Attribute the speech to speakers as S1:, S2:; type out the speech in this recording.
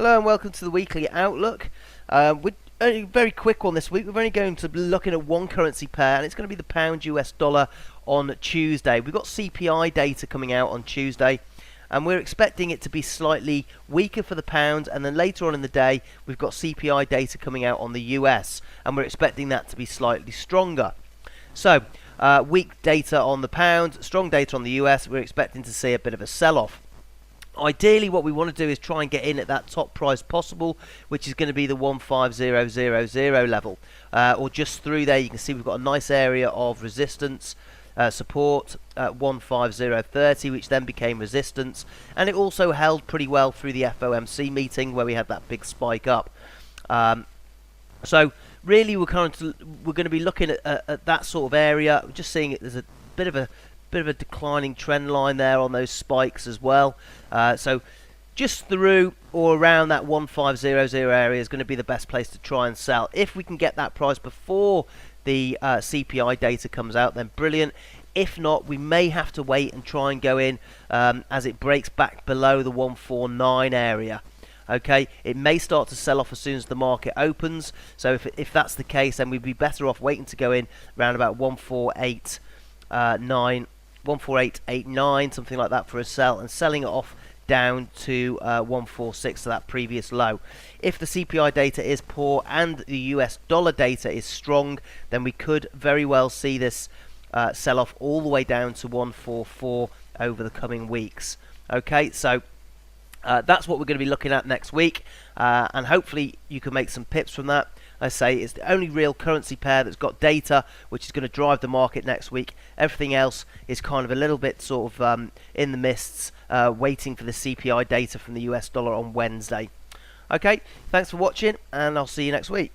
S1: Hello and welcome to the weekly outlook. We're only a very quick one this week. We're only going to be looking at one currency pair, and it's going to be the pound US dollar on Tuesday. We've got CPI data coming out on Tuesday, and we're expecting it to be slightly weaker for the pound, and then later on in the day we've got CPI data coming out on the US, and we're expecting that to be slightly stronger. So weak data on the pound, strong data on the US. We're expecting to see a bit of a sell-off. Ideally, what we want to do is try and get in at that top price possible, which is going to be the 15000 level, or just through there. You can see we've got a nice area of resistance, support at 15030, which then became resistance, and it also held pretty well through the FOMC meeting where we had that big spike up. So really, we're going to be looking at that sort of area. We're just seeing it. There's a bit of a declining trend line there on those spikes as well. So just through or around that 1500 area is going to be the best place to try and sell. If we can get that price before the CPI data comes out, then brilliant. If not, we may have to wait and try and go in as it breaks back below the 149 area. Okay, it may start to sell off as soon as the market opens. So if that's the case, then we'd be better off waiting to go in around about 14889, something like that for a sell, and selling it off down to 146, to that previous low. If the CPI data is poor and the US dollar data is strong, then we could very well see this sell off all the way down to 144 over the coming weeks. Okay, so that's what we're going to be looking at next week, and hopefully you can make some pips from that. I say it's the only real currency pair that's got data which is going to drive the market next week. Everything else is kind of a little bit sort of in the mists, waiting for the CPI data from the US dollar on Wednesday. Okay, thanks for watching, and I'll see you next week.